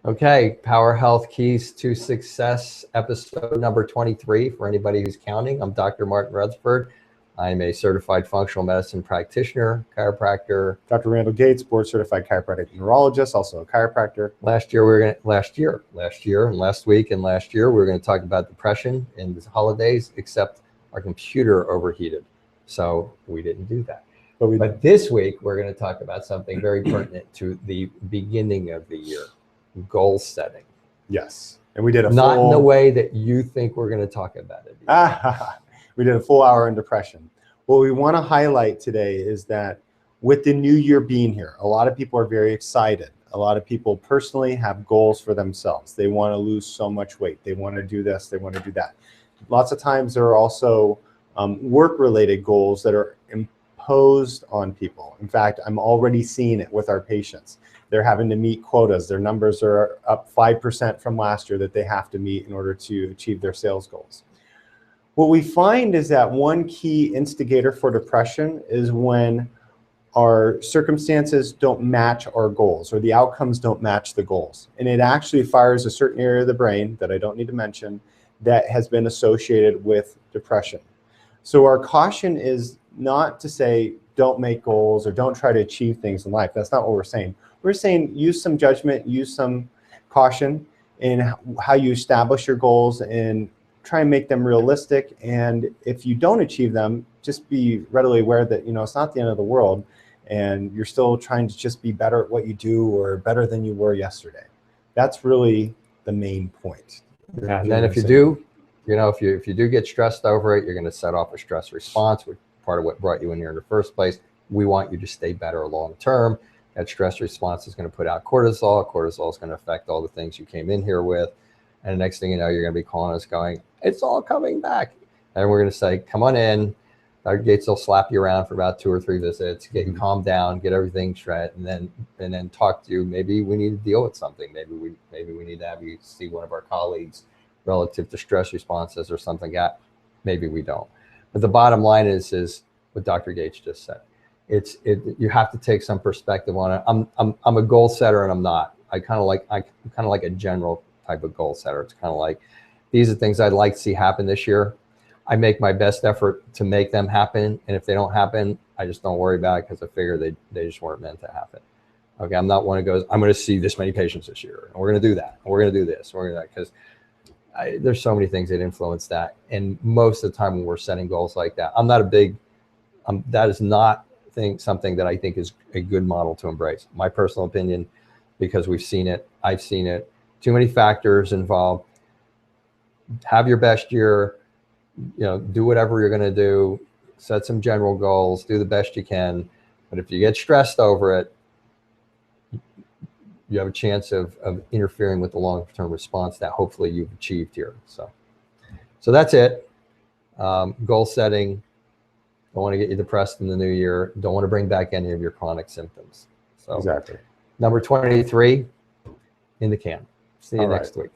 Okay, Power Health Keys to Success, episode number 23. For anybody who's counting, I'm Dr. Martin Rutherford. I'm a certified functional medicine practitioner, chiropractor. Dr. Randall Gates, board certified chiropractic neurologist, also a chiropractor. Last year, and last week and last year, we were going to talk about depression in the holidays, except our computer overheated. So we didn't do that. But this week, we're going to talk about something very pertinent to the beginning of the year, goal setting. Yes. And we did a Not in the way that you think we're going to talk about it. We did a full hour on depression. What we want to highlight today is that with the new year being here, a lot of people are very excited. A lot of people personally have goals for themselves. They want to lose so much weight. They want to do this. They want to do that. Lots of times there are also work-related goals that are imposed on people. In fact, I'm already seeing it with our patients. They're having to meet quotas. Their numbers are up 5% from last year that they have to meet in order to achieve their sales goals. What we find is that one key instigator for depression is when our circumstances don't match our goals, or the outcomes don't match the goals. And it actually fires a certain area of the brain that I don't need to mention that has been associated with depression. So our caution is not to say don't make goals or don't try to achieve things in life. That's not what we're saying. We're saying use some judgment, use some caution in how you establish your goals and try and make them realistic. And if you don't achieve them, just be readily aware that, it's not the end of the world and you're still trying to just be better at what you do or better than you were yesterday. That's really the main point. Yeah, and then if you do, if you do get stressed over it, you're going to set off a stress response, which is part of what brought you in here in the first place. We want you to stay better long term. That stress response is going to put out cortisol. Cortisol is going to affect all the things you came in here with. And the next thing you know, you're going to be calling us going, it's all coming back. And we're going to say, come on in. Dr. Gates will slap you around for about 2 or 3 visits, get you calmed down, get everything straight, and then talk to you. Maybe we need to deal with something. Maybe we need to have you see one of our colleagues relative to stress responses or something. Maybe we don't. But the bottom line is what Dr. Gates just said. You have to take some perspective on it. I'm a goal setter and I'm not. I'm kind of like a general type of goal setter. It's kind of like, these are things I'd like to see happen this year. I make my best effort to make them happen. And if they don't happen, I just don't worry about it because I figure they just weren't meant to happen. Okay, I'm not one who goes, I'm going to see this many patients this year. And we're going to do that. And we're going to do this. We're going to do that because there's so many things that influence that. And most of the time when we're setting goals like that, I'm not a big, that is not something that I think is a good model to embrace. My personal opinion, because we've seen it, I've seen it, too many factors involved. Have your best year, do whatever you're going to do, set some general goals, do the best you can. But if you get stressed over it, you have a chance of interfering with the long-term response that hopefully you've achieved here. So that's it. Goal setting. Don't want to get you depressed in the new year. Don't want to bring back any of your chronic symptoms. So exactly. Number 23 in the can. See you next week.